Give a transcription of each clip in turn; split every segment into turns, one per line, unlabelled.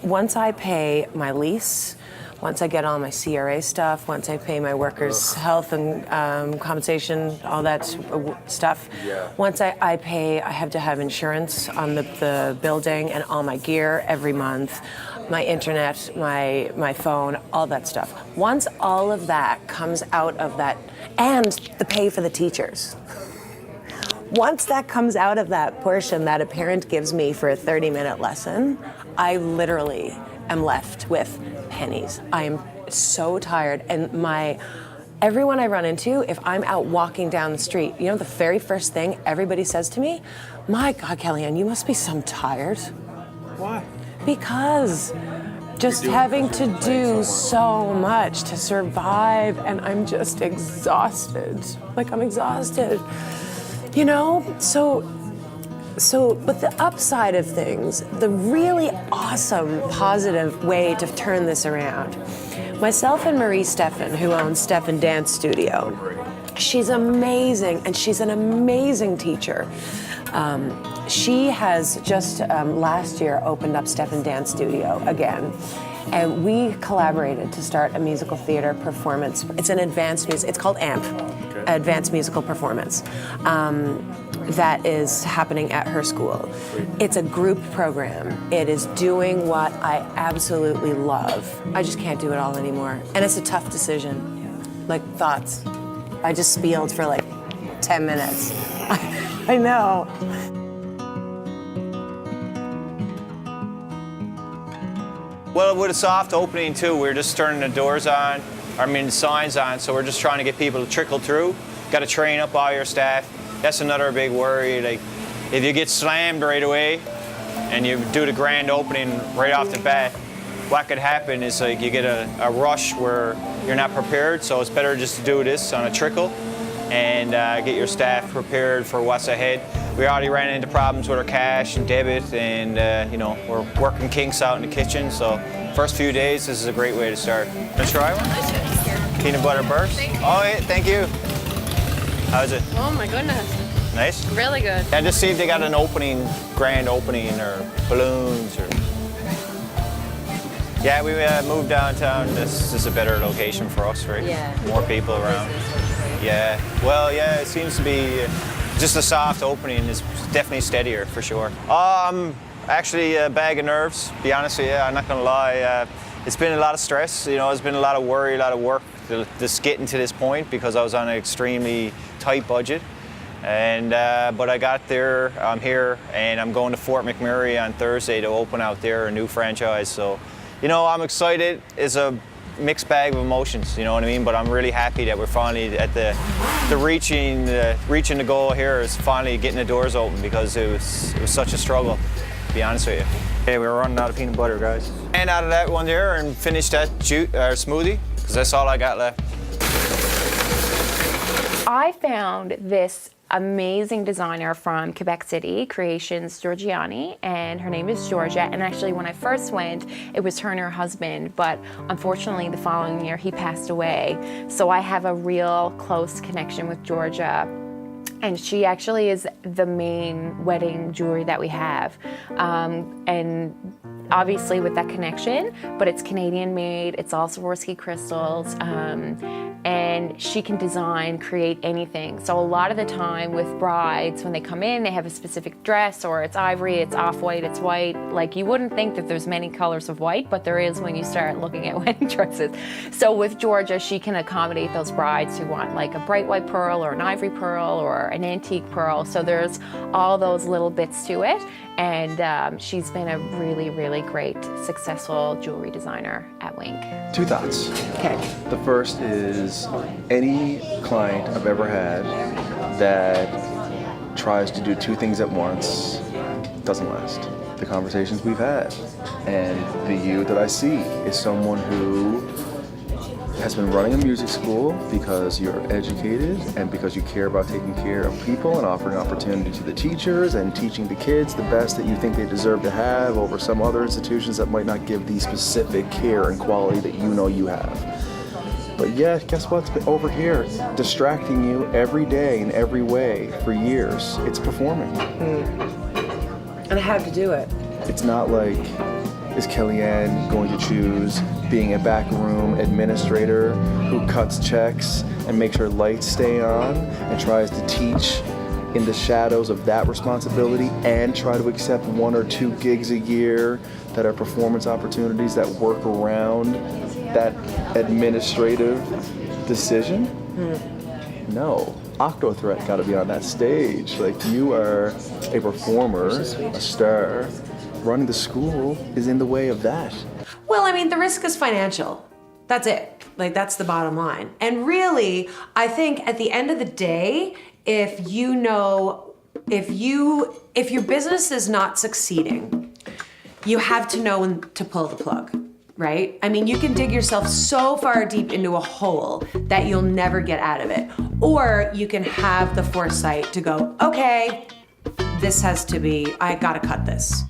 once I pay my lease, once I get all my CRA stuff, once I pay my workers' health and compensation, all that stuff, once I pay, I have to have insurance on the building and all my gear every month, my internet, my phone, all that stuff. Once all of that comes out of that, and the pay for the teachers. Once that comes out of that portion that a parent gives me for a 30-minute lesson, I literally am left with pennies. I am so tired. And everyone I run into, if I'm out walking down the street, you know, the very first thing everybody says to me, my God, Kellyanne, you must be so tired.
Why?
Because just having to do so much to survive, and I'm just exhausted. Like, I'm exhausted. You know, but the upside of things, the really awesome, positive way to turn this around. Myself and Marie Steffen, who owns Steffen Dance Studio, she's amazing, and she's an amazing teacher. She has just last year opened up Steffen Dance Studio again. And we collaborated to start a musical theater performance. It's an advanced music, it's called AMP, Advanced Musical Performance, that is happening at her school. It's a group program. It is doing what I absolutely love. I just can't do it all anymore. And it's a tough decision. Like, thoughts. I just spieled for like 10 minutes. I know.
Well, with a soft opening too, we're just turning the doors on, the signs on, so we're just trying to get people to trickle through. Got to train up all your staff. That's another big worry. Like, if you get slammed right away and you do the grand opening right off the bat, what could happen is like you get a rush where you're not prepared, so it's better just to do this on a trickle and get your staff prepared for what's ahead. We already ran into problems with our cash and debit, and you know, we're working kinks out in the kitchen, so first few days, this is a great way to start. Wanna try one? Peanut butter burst? Oh, yeah, thank you. How's it?
Oh my goodness.
Nice?
Really good.
And just see if they got an opening, grand opening, or balloons, or... Yeah, we moved downtown. This is a better location for us, right?
Yeah.
More people around. Yeah. Well, yeah, it seems to be just a soft opening is definitely steadier for sure. Actually a bag of nerves, to be honest with you. I'm not gonna lie. It's been a lot of stress. You know, it's been a lot of worry, a lot of work to just getting to this point because I was on an extremely tight budget. And but I got there. I'm here, and I'm going to Fort McMurray on Thursday to open out there a new franchise. So, you know, I'm excited. It's a mixed bag of emotions, you know what I mean? But I'm really happy that we're finally at the reaching the goal here is finally getting the doors open, because it was such a struggle, to be honest with you. Okay, we were running out of peanut butter, guys. And out of that one there and finish that smoothie, because that's all I got left.
I found this amazing designer from Quebec City, Creations Giorgiani, and her name is Georgia. And actually, when I first went, it was her and her husband, but unfortunately the following year he passed away. So I have a real close connection with Georgia, and she actually is the main wedding jewelry that we have. And obviously with that connection, but it's Canadian made, it's all Swarovski crystals, and she can design, create anything. So a lot of the time with brides, when they come in, they have a specific dress, or it's ivory, it's off-white, it's white. Like, you wouldn't think that there's many colors of white, but there is when you start looking at wedding dresses. So with Georgia, she can accommodate those brides who want like a bright white pearl or an ivory pearl or an antique pearl. So there's all those little bits to it. And she's been a really, really great, successful jewelry designer at Wink.
Two thoughts.
Okay.
The first is, any client I've ever had that tries to do two things at once doesn't last. The conversations we've had and the you that I see is someone who has been running a music school because you're educated and because you care about taking care of people and offering opportunity to the teachers and teaching the kids the best that you think they deserve to have over some other institutions that might not give the specific care and quality that you know you have. But yeah, guess what's been over here distracting you every day in every way for years? It's performing.
And I had to do it.
It's not like is Kellyanne going to choose being a backroom administrator who cuts checks and makes sure lights stay on and tries to teach in the shadows of that responsibility and try to accept 1 or 2 gigs a year that are performance opportunities that work around that administrative decision? No. Octothreat got to be on that stage. Like, you are a performer, a star. Running the school is in the way of that.
Well, I mean, the risk is financial. That's it. Like, that's the bottom line. And really, I think at the end of the day, if your business is not succeeding, you have to know when to pull the plug, right? I mean, you can dig yourself so far deep into a hole that you'll never get out of it. Or you can have the foresight to go, okay, this has to be, I gotta cut this.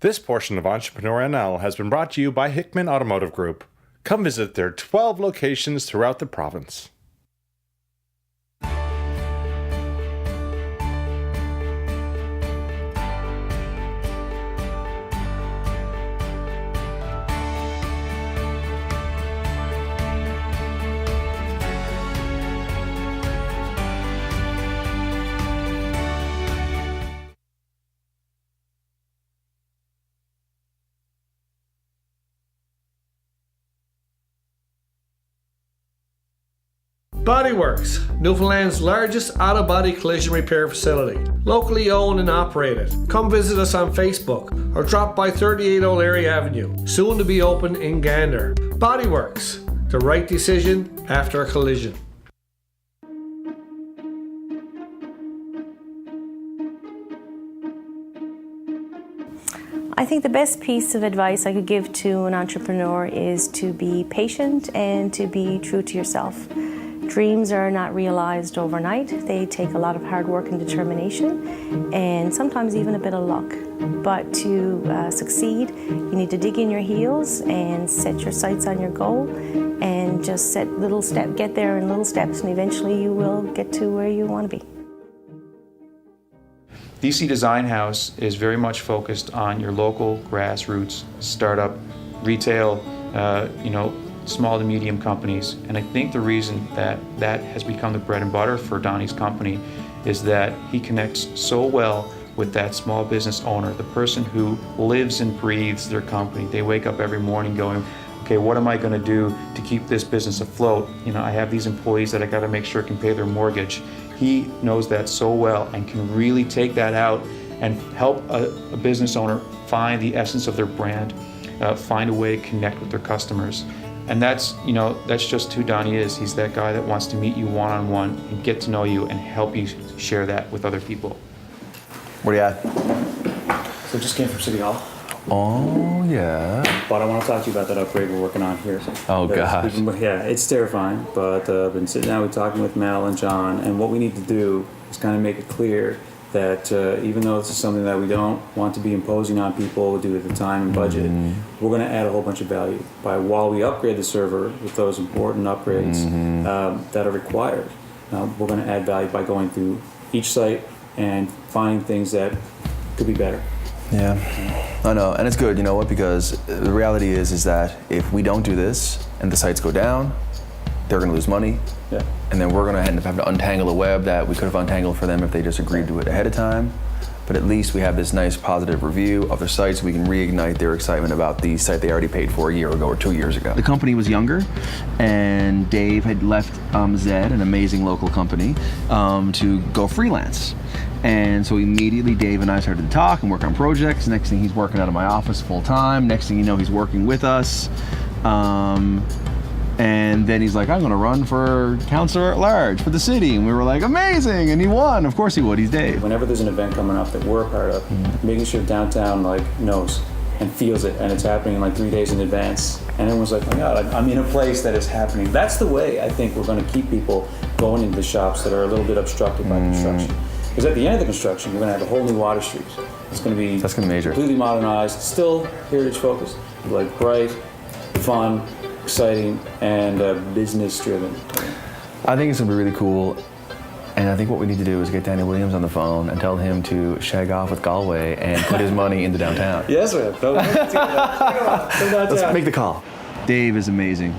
This portion of Entrepreneur NL has been brought to you by Hickman Automotive Group. Come visit their 12 locations throughout the province.
Bodyworks, Newfoundland's largest auto-body collision repair facility. Locally owned and operated. Come visit us on Facebook or drop by 38 O'Leary Avenue, soon to be open in Gander. Bodyworks, the right decision after a collision.
I think the best piece of advice I could give to an entrepreneur is to be patient and to be true to yourself. Dreams are not realized overnight. They take a lot of hard work and determination, and sometimes even a bit of luck. But to succeed, you need to dig in your heels and set your sights on your goal, and just get there in little steps, and eventually you will get to where you want to be.
DC Design House is very much focused on your local grassroots startup, retail, small to medium companies. And I think the reason that has become the bread and butter for Donnie's company is that he connects so well with that small business owner, the person who lives and breathes their company. They wake up every morning going, okay, what am I going to do to keep this business afloat? I have these employees that I got to make sure can pay their mortgage. He knows that so well and can really take that out and help a business owner find the essence of their brand, find a way to connect with their customers. And that's just who Donnie is. He's that guy that wants to meet you one-on-one and get to know you and help you share that with other people.
Where are you at?
So just came from City Hall.
Oh, yeah.
But I want to talk to you about that upgrade we're working on here.
Oh, gosh.
Yeah, it's terrifying, but I've been sitting down, we're talking with Mel and John, and what we need to do is kind of make it clear that even though this is something that we don't want to be imposing on people due to the time and budget, we're going to add a whole bunch of value while we upgrade the server with those important upgrades that are required. We're going to add value by going through each site and finding things that could be better.
Yeah, I know, and it's good, you know what, because the reality is that if we don't do this and the sites go down, they're going to lose money.
Yeah.
And then we're going to end up having to untangle a web that we could have untangled for them if they just agreed to it ahead of time. But at least we have this nice positive review of their sites. We can reignite their excitement about the site they already paid for a year ago or 2 years ago. The company was younger, and Dave had left Zed, an amazing local company, to go freelance. And so immediately Dave and I started to talk and work on projects. Next thing, he's working out of my office full time. Next thing you know, he's working with us. And then he's like, I'm going to run for councillor at large for the city. And we were like, amazing. And he won. Of course he would. He's Dave.
Whenever there's an event coming up that we're a part of, making sure downtown knows and feels it, and it's happening 3 days in advance. And everyone's like, oh my God, I'm in a place that is happening. That's the way I think we're going to keep people going into the shops that are a little bit obstructed by construction. Because at the end of the construction, we're going to have a whole new Water Street. It's going to be
major.
Completely modernized, still heritage focused, bright, fun, exciting, and business driven.
I think it's going to be really cool. And I think what we need to do is get Danny Williams on the phone and tell him to shag off with Galway and put his money into downtown.
Yes, man.
Let's make the call. Dave is amazing.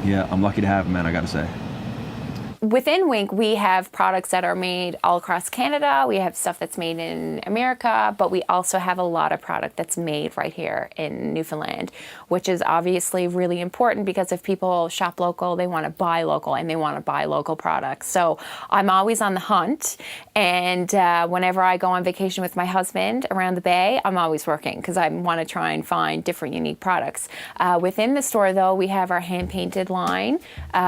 Yeah, I'm lucky to have him, man, I gotta say.
Within Wink, we have products that are made all across Canada. We have stuff that's made in America, but we also have a lot of product that's made right here in Newfoundland, which is obviously really important because if people shop local, they want to buy local and they want to buy local products. So I'm always on the hunt, and whenever I go on vacation with my husband around the Bay, I'm always working because I want to try and find different unique products. Within the store, though, we have our hand-painted line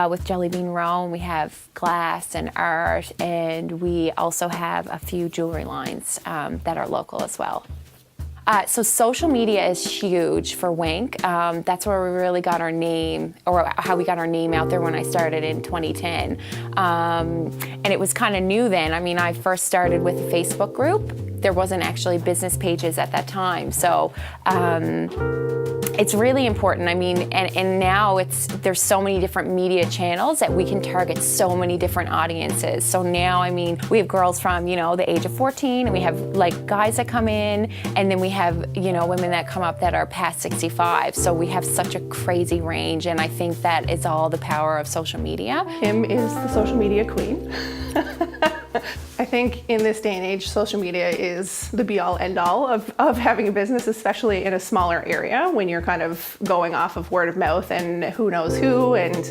with Jelly Bean Row, and we have glass and art, and we also have a few jewelry lines that are local as well. So social media is huge for Wink. That's where we really got our name, or how we got our name out there when I started in 2010. And it was kind of new then. I mean, I first started with a Facebook group. There wasn't actually business pages at that time. So it's really important. I mean, and now there's so many different media channels that we can target so many different audiences. So now, I mean, we have girls from, the age of 14, and we have like guys that come in, and then we have, women that come up that are past 65. So we have such a crazy range, and I think that is all the power of social media.
Kim is the social media queen. I think in this day and age, social media is the be-all, end-all of having a business, especially in a smaller area when you're kind of going off of word of mouth and who knows who. And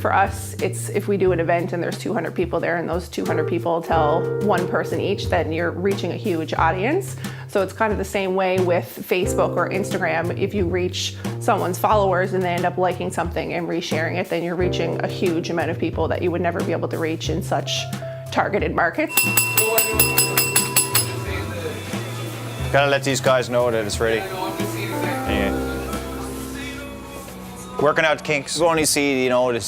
for us, it's if we do an event and there's 200 people there and those 200 people tell one person each, then you're reaching a huge audience. So it's kind of the same way with Facebook or Instagram. If you reach someone's followers and they end up liking something and resharing it, then you're reaching a huge amount of people that you would never be able to reach in such targeted markets.
Gotta let these guys know that it's ready. Yeah. Working out the kinks. You only see, the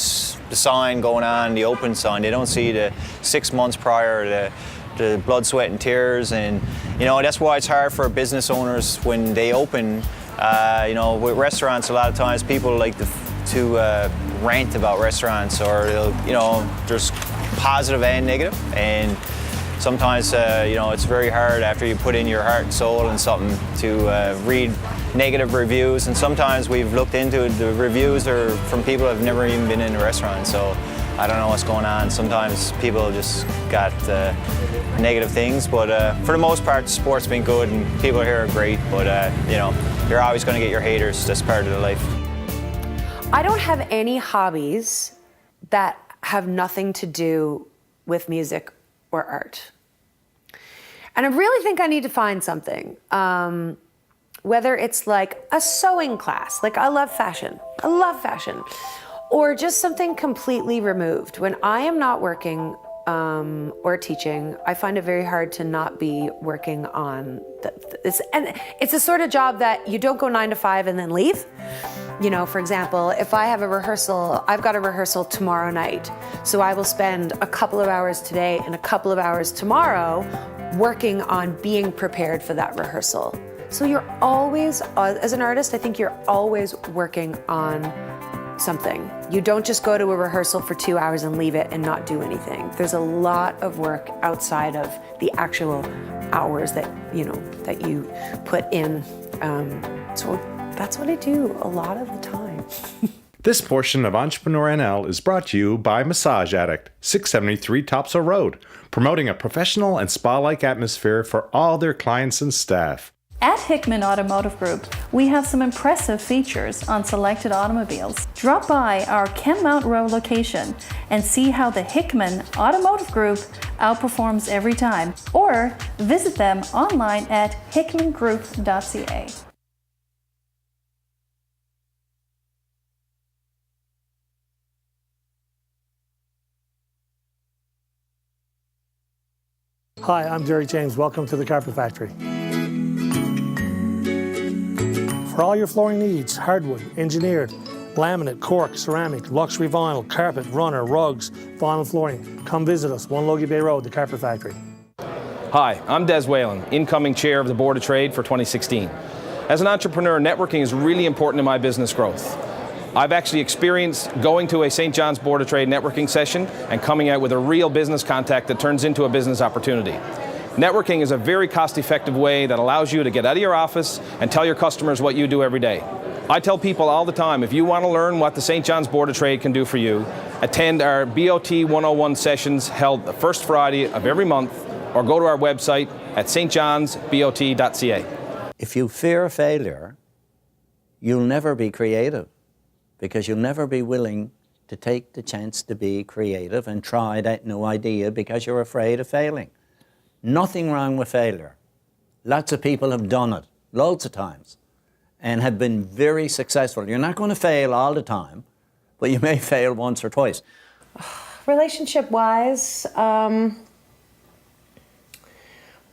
sign going on, the open sign. They don't see the 6 months prior, the blood, sweat, and tears, and that's why it's hard for business owners when they open. With restaurants, a lot of times people like to rant about restaurants, or there's positive and negative, and sometimes it's very hard after you put in your heart and soul in something to read negative reviews, and sometimes we've looked into it, the reviews are from people who have never even been in a restaurant, so I don't know what's going on. Sometimes people just got negative things, but for the most part, the sport's been good and people here are great, but you're always going to get your haters. That's part of the life.
I don't have any hobbies that have nothing to do with music or art. And I really think I need to find something. Whether it's like a sewing class, like I love fashion, or just something completely removed. When I am not working or teaching, I find it very hard to not be working on this. And it's a sort of job that you don't go 9 to 5 and then leave. For example, if I have a rehearsal, I've got a rehearsal tomorrow night. So I will spend a couple of hours today and a couple of hours tomorrow working on being prepared for that rehearsal. So you're always, as an artist, I think you're always working on something. You don't just go to a rehearsal for 2 hours and leave it and not do anything. There's a lot of work outside of the actual hours that you put in. So that's what I do a lot of the time.
This portion of Entrepreneur NL is brought to you by Massage Addict, 673 Topsail Road, promoting a professional and spa-like atmosphere for all their clients and staff.
At Hickman Automotive Group, we have some impressive features on selected automobiles. Drop by our Kenmount Road location and see how the Hickman Automotive Group outperforms every time, or visit them online at hickmangroup.ca.
Hi, I'm Jerry James. Welcome to the Carpet Factory. For all your flooring needs, hardwood, engineered, laminate, cork, ceramic, luxury vinyl, carpet, runner, rugs, vinyl flooring, come visit us, 1 Logie Bay Road, the Carpet Factory.
Hi, I'm Des Whalen, incoming chair of the Board of Trade for 2016. As an entrepreneur, networking is really important in my business growth. I've actually experienced going to a St. John's Board of Trade networking session and coming out with a real business contact that turns into a business opportunity. Networking is a very cost-effective way that allows you to get out of your office and tell your customers what you do every day. I tell people all the time, if you want to learn what the St. John's Board of Trade can do for you, attend our BOT 101 sessions held the first Friday of every month, or go to our website at stjohnsbot.ca.
If you fear failure, you'll never be creative, because you'll never be willing to take the chance to be creative and try that new idea because you're afraid of failing. Nothing wrong with failure. Lots of people have done it, loads of times, and have been very successful. You're not going to fail all the time, but you may fail once or twice.
Relationship-wise,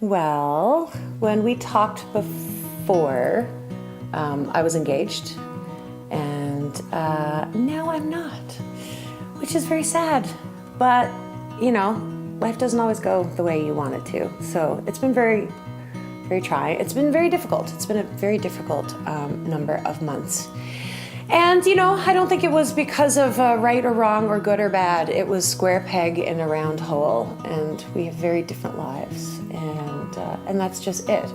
well, when we talked before, I was engaged, and now I'm not, which is very sad. But, you know, life doesn't always go the way you want it to. So it's been very, very trying. It's been very difficult. It's been a very difficult number of months. And, you know, I don't think it was because of right or wrong or good or bad. It was square peg in a round hole, and we have very different lives, and that's just it.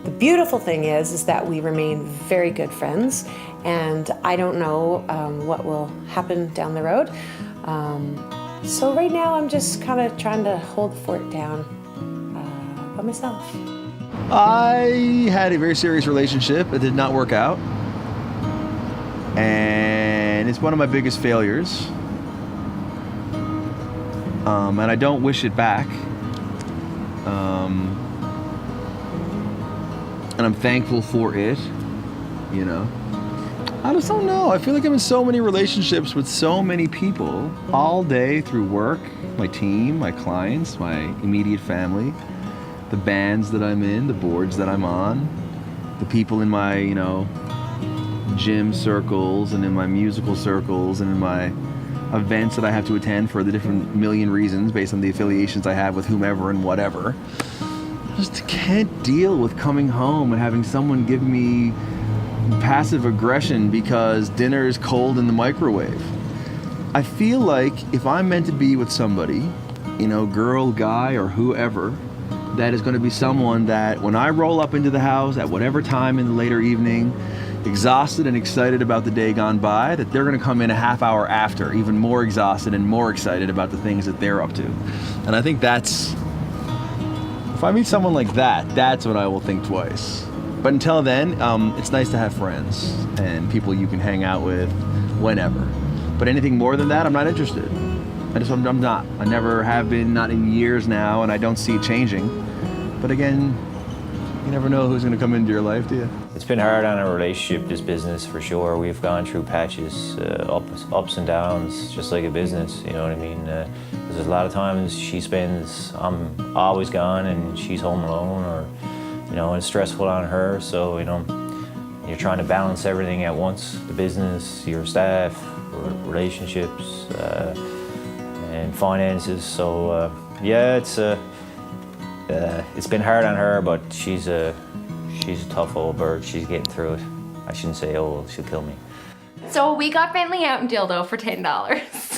The beautiful thing is that we remain very good friends, and I don't know what will happen down the road. So right now I'm just kind of trying to hold the fort down by myself.
I had a very serious relationship. It did not work out. And it's one of my biggest failures. And I don't wish it back. And I'm thankful for it, you know. I just don't know. I feel like I'm in so many relationships with so many people all day through work, my team, my clients, my immediate family, the bands that I'm in, the boards that I'm on, the people in my, you know, gym circles and in my musical circles and in my events that I have to attend for the different million reasons based on the affiliations I have with whomever and whatever. I just can't deal with coming home and having someone give me passive aggression because dinner is cold in the microwave. I feel like if I'm meant to be with somebody, you know, girl, guy, or whoever, that is going to be someone that when I roll up into the house at whatever time in the later evening, exhausted and excited about the day gone by, that they're going to come in a half hour after, even more exhausted and more excited about the things that they're up to. And I think that's, if I meet someone like that, that's when I will think twice. But until then, it's nice to have friends and people you can hang out with whenever. But anything more than that, I'm not interested. I'm not. I never have been, not in years now, and I don't see it changing. But again, you never know who's going to come into your life, do you?
It's been hard on our relationship, this business, for sure. We've gone through patches, ups and downs, just like a business, you know what I mean? There's a lot of times she spends, I'm always gone and she's home alone, or, you know, it's stressful on her, so, you know, you're trying to balance everything at once, the business, your staff, relationships, and finances. So, yeah, it's been hard on her, but she's a tough old bird. She's getting through it. I shouldn't say, oh, she'll kill me.
So we got Bentley out in dildo for $10.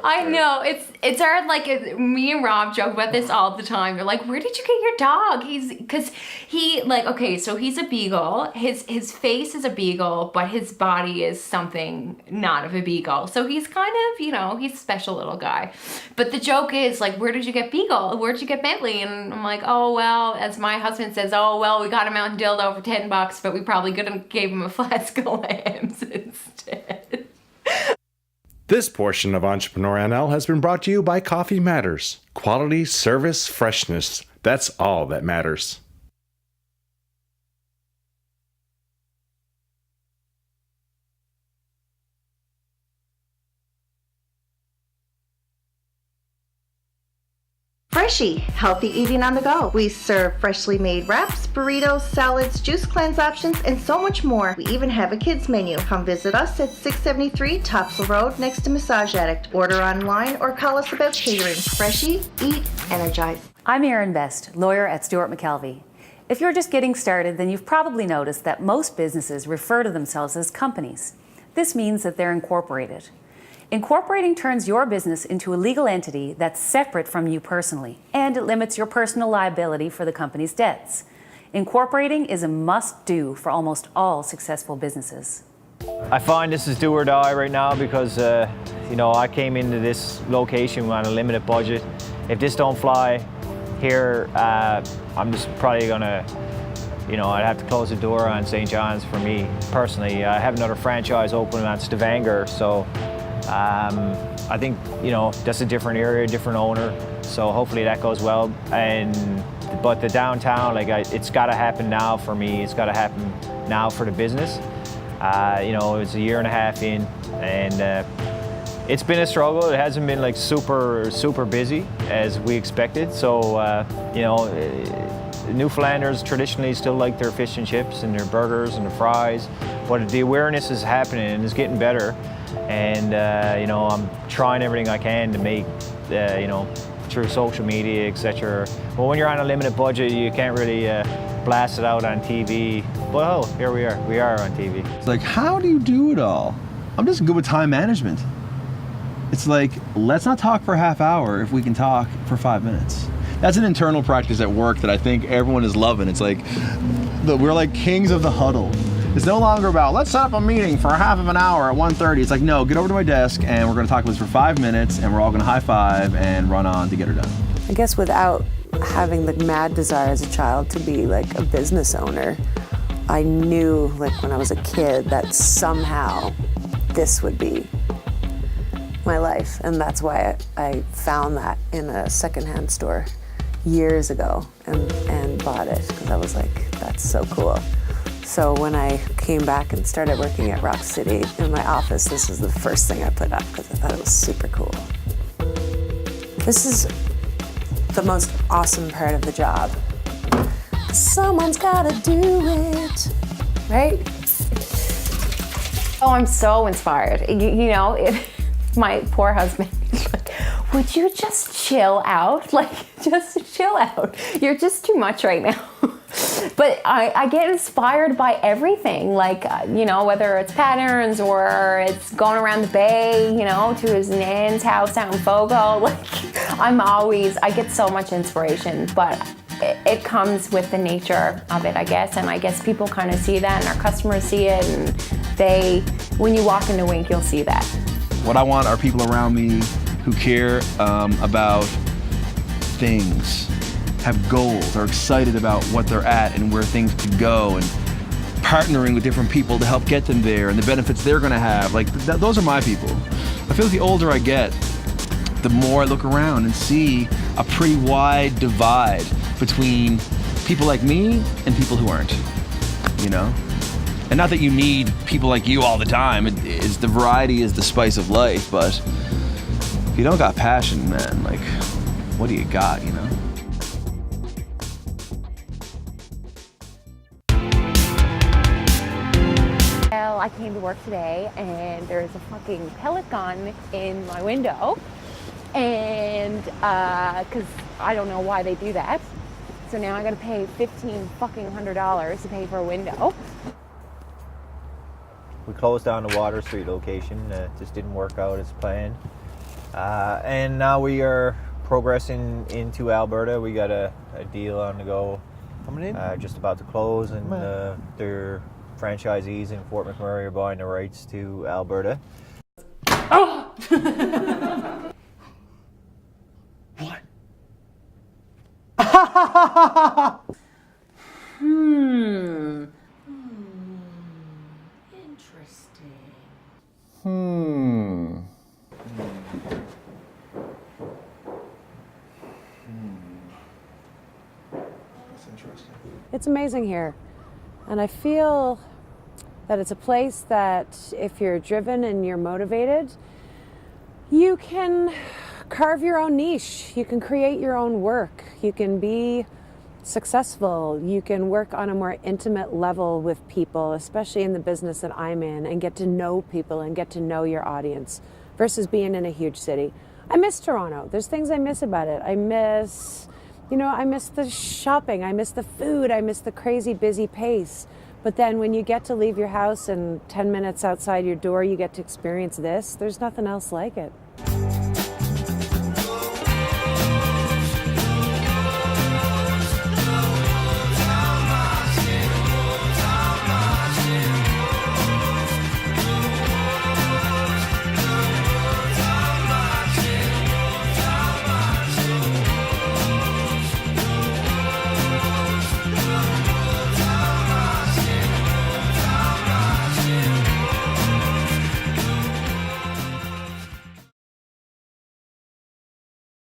I know, it's hard, like, me and Rob joke about this all the time. They're like, where did you get your dog? Because he, like, okay, so he's a beagle. His face is a beagle, but his body is something not of a beagle. So he's kind of, you know, he's a special little guy. But the joke is, like, where did you get Beagle? Where'd you get Bentley? And I'm like, oh, well, as my husband says, oh, well, we got him out in dildo for $10, but we probably could have gave him a flask of lambs instead.
This portion of Entrepreneur NL has been brought to you by Coffee Matters. Quality, service, freshness. That's all that matters.
Freshie, healthy eating on the go. We serve freshly made wraps, burritos, salads, juice cleanse options, and so much more. We even have a kids menu. Come visit us at 673 Topsail Road next to Massage Addict. Order online or call us about catering. Freshie, eat, energize.
I'm Erin Best, lawyer at Stewart McKelvey. If you're just getting started, then you've probably noticed that most businesses refer to themselves as companies. This means that they're incorporated. Incorporating turns your business into a legal entity that's separate from you personally, and it limits your personal liability for the company's debts. Incorporating is a must-do for almost all successful businesses.
I find this is do or die right now because, you know, I came into this location on a limited budget. If this don't fly here, I'm just probably gonna, you know, I'd have to close the door on St. John's for me personally. I have another franchise open at Stavanger, so I think, you know, that's a different area, different owner. So hopefully that goes well. But the downtown, like, it's got to happen now for me. It's got to happen now for the business. You know, it's a year and a half in, and it's been a struggle. It hasn't been like super busy as we expected. So, you know, Newfoundlanders traditionally still like their fish and chips and their burgers and their fries, but the awareness is happening and it's getting better. And, you know, I'm trying everything I can to make, you know, through social media, etc. But when you're on a limited budget, you can't really blast it out on TV. Well, here we are on TV.
It's like, how do you do it all? I'm just good with time management. It's like, let's not talk for a half hour if we can talk for 5 minutes. That's an internal practice at work that I think everyone is loving. It's like, we're like kings of the huddle. It's no longer about, let's set up a meeting for half of an hour at 1:30. It's like, no, get over to my desk and we're gonna talk about this for 5 minutes and we're all gonna high five and run on to get her done.
I guess without having the mad desire as a child to be like a business owner, I knew like when I was a kid that somehow this would be my life. And that's why I found that in a secondhand store years ago and bought it, because I was like, that's so cool. So when I came back and started working at Rock City in my office, this was the first thing I put up because I thought it was super cool. This is the most awesome part of the job. Someone's gotta do it, right?
Oh, I'm so inspired. You know, my poor husband, like, would you just chill out? Like, just chill out. You're just too much right now. But I get inspired by everything, like, you know, whether it's patterns or it's going around the bay, you know, to his nan's house out in Fogo. Like, I get so much inspiration, but it comes with the nature of it, I guess. And I guess people kind of see that, and our customers see it, and when you walk in the Wink, you'll see that.
What I want are people around me who care about things, have goals, are excited about what they're at and where things could go, and partnering with different people to help get them there and the benefits they're gonna have. Like, those are my people. I feel like the older I get, the more I look around and see a pretty wide divide between people like me and people who aren't, you know? And not that you need people like you all the time. The variety is the spice of life, but if you don't got passion, man, like, what do you got, you know?
Well, I came to work today and there's a fucking pellet gun in my window, and because I don't know why they do that. So now I gotta pay $1,500 to pay for a window.
We closed down the Water Street location. It just didn't work out as planned. And now we are progressing into Alberta. We got a deal on the go. Coming in? Just about to close, and their franchisees in Fort McMurray are buying the rights to Alberta.
Oh! What?
Interesting.
That's interesting.
It's amazing here. And I feel that it's a place that if you're driven and you're motivated, you can carve your own niche. You can create your own work. You can be successful. You can work on a more intimate level with people, especially in the business that I'm in, and get to know people and get to know your audience versus being in a huge city. I miss Toronto. There's things I miss about it. I miss You know, I miss the shopping, I miss the food, I miss the crazy busy pace. But then when you get to leave your house and 10 minutes outside your door, you get to experience this, there's nothing else like it.